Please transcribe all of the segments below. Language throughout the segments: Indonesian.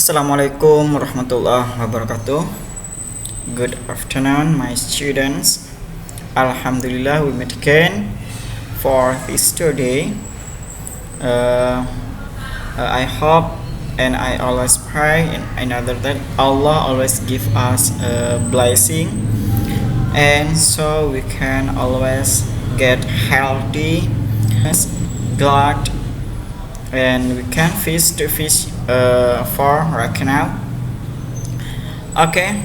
Assalamualaikum warahmatullahi wabarakatuh. Good afternoon, my students. Alhamdulillah, we meet again for this today. I hope and I always pray in another that Allah always give us a blessing, and so we can always get healthy, glad, and we can fish for right now. Okay,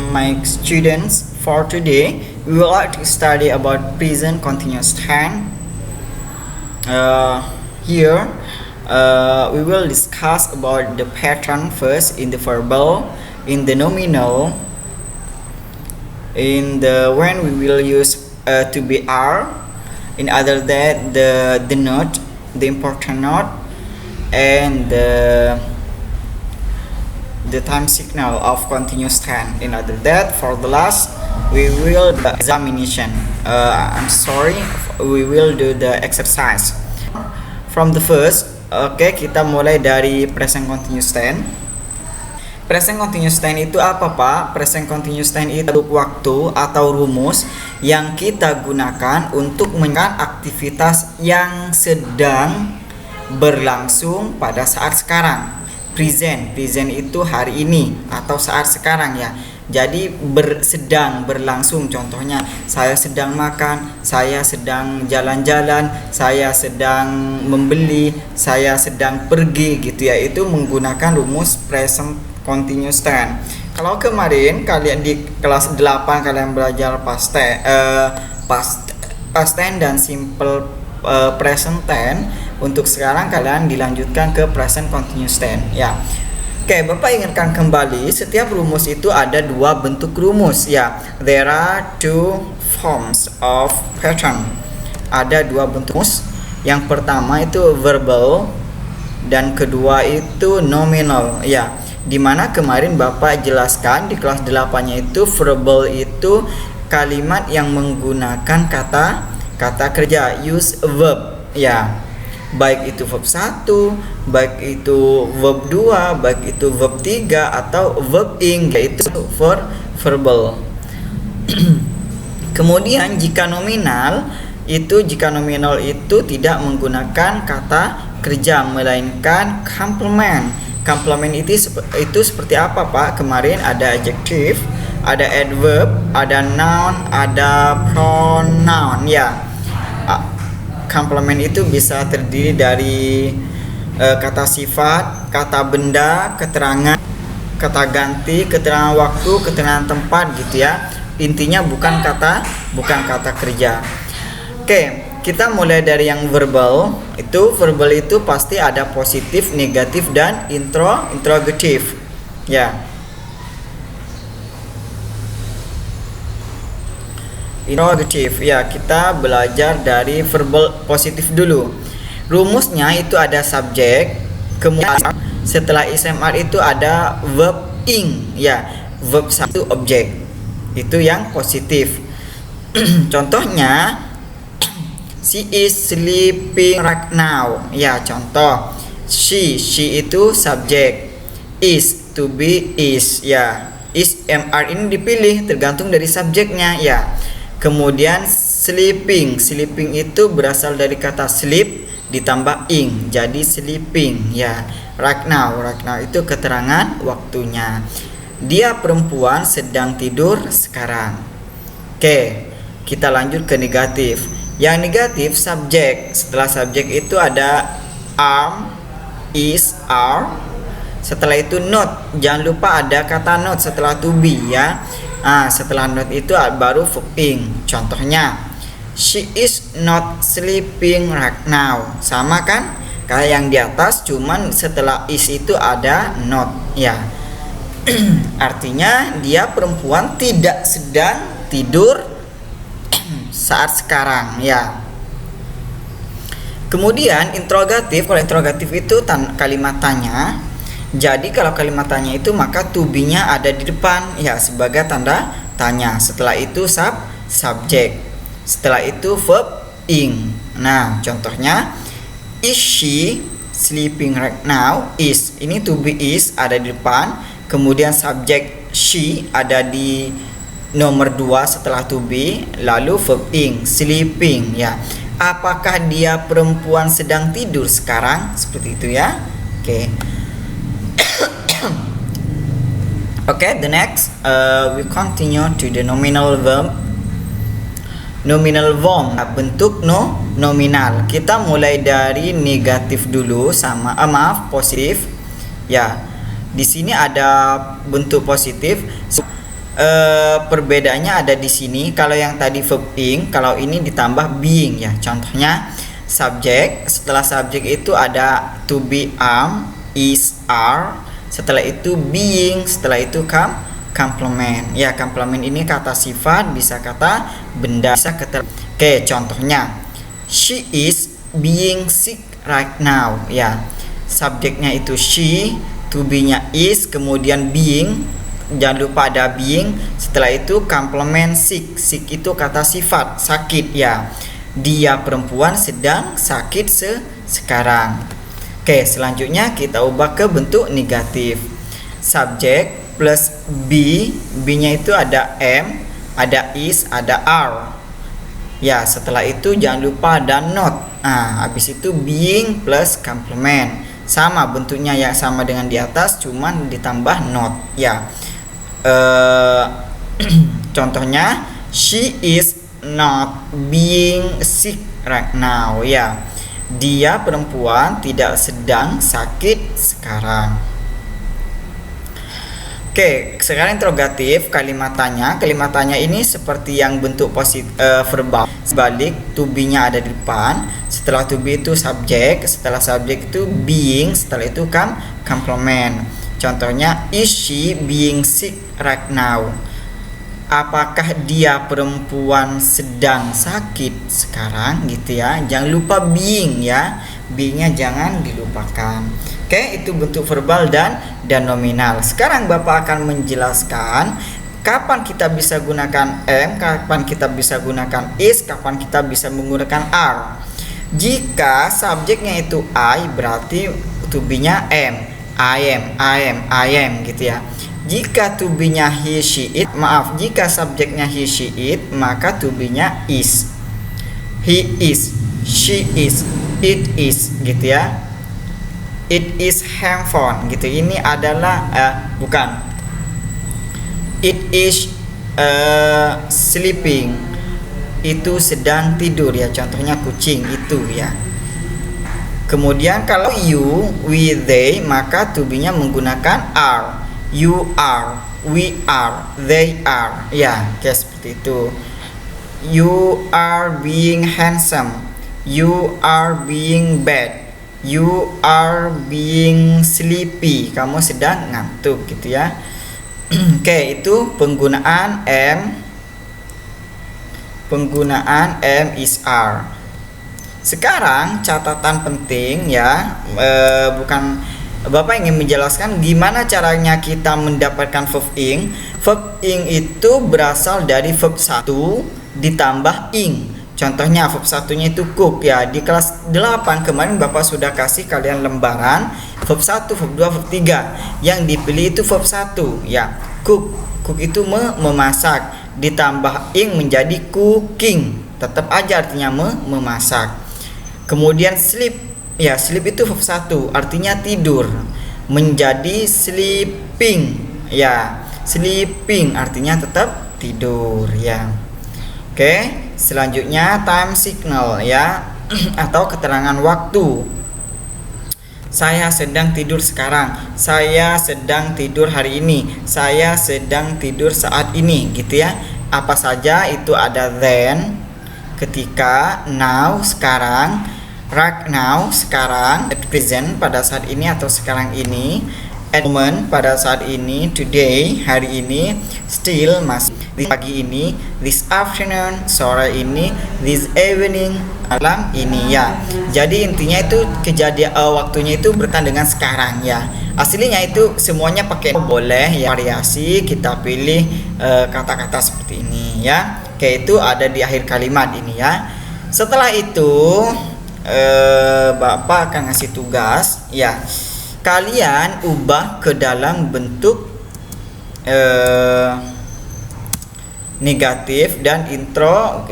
my students, for today we would like to study about present continuous tense. Here we will discuss about the pattern first in the verbal, in the nominal, in the when we will use to be are, in other that the note, the important note, and the time signal of continuous tense. In other that, for the last we will the examination. We will do the exercise. From the first, kita mulai dari present continuous tense. Present continuous tense itu apa, Pak? Present continuous tense itu waktu atau rumus yang kita gunakan untuk mengenal aktivitas yang sedang berlangsung pada saat sekarang. Present itu hari ini atau saat sekarang ya. Jadi sedang berlangsung, contohnya saya sedang makan, saya sedang jalan-jalan, saya sedang membeli, saya sedang pergi gitu ya. Itu menggunakan rumus present continuous tense. Kalau kemarin kalian di kelas 8 kalian belajar past tense dan simple present tense, untuk sekarang kalian dilanjutkan ke present continuous tense ya. Oke, Bapak ingatkan kembali, setiap rumus itu ada dua bentuk rumus ya. There are two forms of pattern. Ada dua bentuk rumus. Yang pertama itu verbal dan kedua itu nominal ya. Dimana kemarin Bapak jelaskan di kelas 8-nya itu verbal itu kalimat yang menggunakan kata kerja, use verb ya. Baik itu verb 1, baik itu verb 2, baik itu verb 3 atau verb ing, yaitu verbal. Kemudian jika nominal itu tidak menggunakan kata kerja melainkan complement. Complement itu seperti apa, Pak? Kemarin ada adjective, ada adverb, ada noun, ada pronoun ya. Complement itu bisa terdiri dari kata sifat, kata benda, keterangan, kata ganti, keterangan waktu, keterangan tempat gitu ya. Intinya bukan kata kerja. Oke, kita mulai dari yang verbal. Verbal itu pasti ada positif, negatif dan interrogatif. Ya. Interrogatif ya, kita belajar dari verbal positif dulu. Rumusnya itu ada subjek, kemudian setelah SMR itu ada verb ing ya, verb satu objek. Itu yang positif. Contohnya she is sleeping right now ya, contoh. She itu subjek, is to be is ya. Is MR ini dipilih tergantung dari subjeknya ya. Kemudian sleeping itu berasal dari kata sleep ditambah ing jadi sleeping ya. Right now itu keterangan waktunya. Dia perempuan sedang tidur sekarang. Oke, kita lanjut ke negatif. Yang negatif subjek. Setelah subjek itu ada am, is, are. Setelah itu not. Jangan lupa ada kata not setelah to be ya. Setelah not itu baru verb ing. Contohnya, she is not sleeping right now. Sama kan? Kayak yang di atas, cuman setelah is itu ada not ya. Artinya dia perempuan tidak sedang tidur saat sekarang ya. Kemudian interrogatif. Kalau interrogatif itu kalimat tanya. Jadi kalau kalimat tanya itu maka to be-nya ada di depan ya sebagai tanda tanya. Setelah itu subjek. Setelah itu verb ing. Nah, contohnya is she sleeping right now is. Ini to be is ada di depan, kemudian subjek she ada di nomor 2 setelah to be, lalu verb ing sleeping ya. Apakah dia perempuan sedang tidur sekarang? Seperti itu ya. Oke. Okay, the next we continue to the nominal verb. Nominal form, bentuk nominal. Kita mulai dari negatif dulu sama positif. Ya. Di sini ada bentuk positif. Perbedaannya ada di sini. Kalau yang tadi verb ing, kalau ini ditambah being ya. Contohnya subjek, setelah subjek itu ada to be, am, is, are. Setelah itu being, setelah itu complement. Ya, complement ini kata sifat, bisa kata benda, bisa kata. Oke, contohnya she is being sick right now. Ya, subjeknya itu she, to be-nya is, kemudian being. Jangan lupa ada being. Setelah itu complement sick. Sick itu kata sifat, sakit ya. Dia perempuan sedang sakit sekarang. Oke, selanjutnya kita ubah ke bentuk negatif. Subjek plus be. Be-nya itu ada am, ada is, ada are. Ya, setelah itu jangan lupa ada not. Habis itu being plus complement. Sama bentuknya yang sama dengan di atas, cuman ditambah not ya. Contohnya she is not being sick right now ya. Dia perempuan tidak sedang sakit sekarang. Oke, sekarang interrogatif, kalimat tanya. Kalimat tanya ini seperti yang bentuk positif verbal. Sebalik, to be-nya ada di depan. Setelah to be itu subjek, setelah subjek itu being, setelah itu complement. Contohnya, is she being sick right now? Apakah dia perempuan sedang sakit sekarang gitu ya. Jangan lupa being ya. Being-nya jangan dilupakan. Oke, itu bentuk verbal dan nominal. Sekarang Bapak akan menjelaskan kapan kita bisa gunakan am, kapan kita bisa gunakan is, kapan kita bisa menggunakan are. Jika subjeknya itu I, berarti to be-nya am. I am gitu ya. Jika to be-nya he, she, it, jika subjeknya he, she, it, maka to be-nya is. He is, she is, it is gitu ya. It is handphone gitu. Ini adalah bukan. It is sleeping. Itu sedang tidur ya. Contohnya kucing itu ya. Kemudian kalau you, we, they, maka to be-nya menggunakan are. You are, we are, they are. Ya, kayak seperti itu. You are being handsome. You are being bad. You are being sleepy. Kamu sedang ngantuk gitu ya. Oke, itu penggunaan am. Penggunaan am is are. Sekarang catatan penting ya, bukan Bapak ingin menjelaskan gimana caranya kita mendapatkan verb ing. Verb ing itu berasal dari verb 1 ditambah ing. Contohnya verb 1-nya itu cook ya. Di kelas 8 kemarin Bapak sudah kasih kalian lembaran verb 1, verb 2, verb 3. Yang dipilih itu verb 1 ya. Cook. Cook itu memasak. Ditambah ing menjadi cooking. Tetap aja artinya memasak. Kemudian sleep, ya sleep itu verb 1, artinya tidur, menjadi sleeping, ya sleeping artinya tetap tidur, ya. Oke, selanjutnya time signal, ya atau keterangan waktu. Saya sedang tidur sekarang, saya sedang tidur hari ini, saya sedang tidur saat ini, gitu ya. Apa saja itu ada then, ketika, now, sekarang, right now, sekarang, at present, pada saat ini atau sekarang ini, at moment, pada saat ini, today, hari ini, still, masih, pagi ini, this afternoon, sore ini, this evening, malam ini ya. Jadi intinya itu kejadian waktunya itu berkaitan dengan sekarang ya. Aslinya itu semuanya pakai boleh ya, variasi kita pilih kata-kata seperti ini ya. Oke, itu ada di akhir kalimat ini ya. Setelah itu Bapak akan ngasih tugas ya. Kalian ubah ke dalam bentuk negatif dan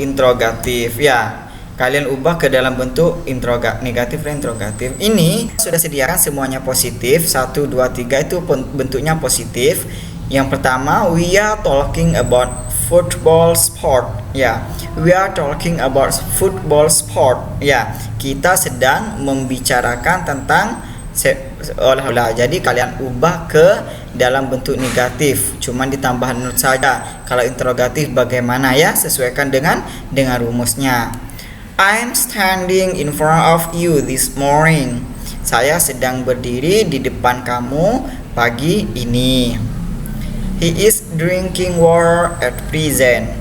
interrogatif ya. Kalian ubah ke dalam bentuk negatif dan interrogatif. Ini sudah sediakan semuanya positif. 1, 2, 3 itu bentuknya positif. Yang pertama, we are talking about football sport ya. We are talking about football sport ya. Kita sedang membicarakan tentang olahraga. Jadi kalian ubah ke dalam bentuk negatif, cuman ditambah not saja. Kalau interrogatif bagaimana ya? Sesuaikan dengan rumusnya. I'm standing in front of you this morning. Saya sedang berdiri di depan kamu pagi ini. He is drinking water at present.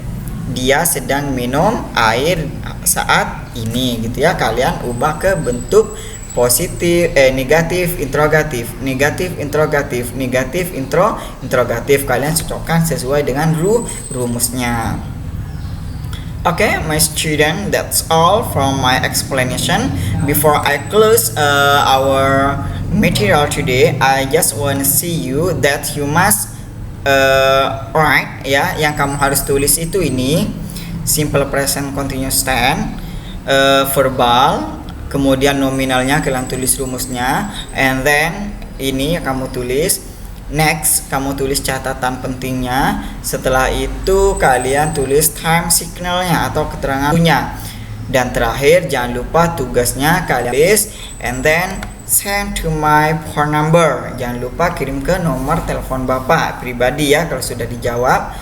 Dia sedang minum air saat ini gitu ya. Kalian ubah ke bentuk positif, negatif, interrogatif, negatif, interrogatif, negatif, interrogatif. Kalian cocokkan sesuai dengan rumusnya. Okay, my student, that's all from my explanation. Before I close our material today, I just want to see you that you must write ya. Yang kamu harus tulis itu ini simple present continuous tense, verbal, kemudian nominalnya kalian tulis rumusnya, and then ini kamu tulis. Next, kamu tulis catatan pentingnya. Setelah itu kalian tulis time signalnya atau keterangan punya. Dan terakhir jangan lupa tugasnya kalian tulis and then send to my phone number. Jangan lupa kirim ke nomor telepon Bapak pribadi ya kalau sudah dijawab.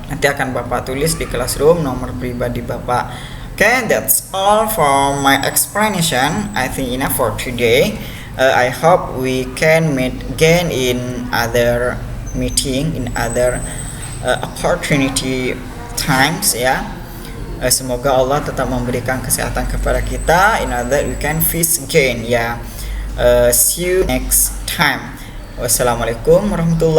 Nanti akan Bapak tulis di classroom nomor pribadi Bapak. Okay, that's all for my explanation. I think enough for today. I hope we can meet again in other meeting, in other opportunity times ya. Semoga Allah tetap memberikan kesehatan kepada kita. In other we can face again ya. See you next time. Wassalamualaikum warahmatullahi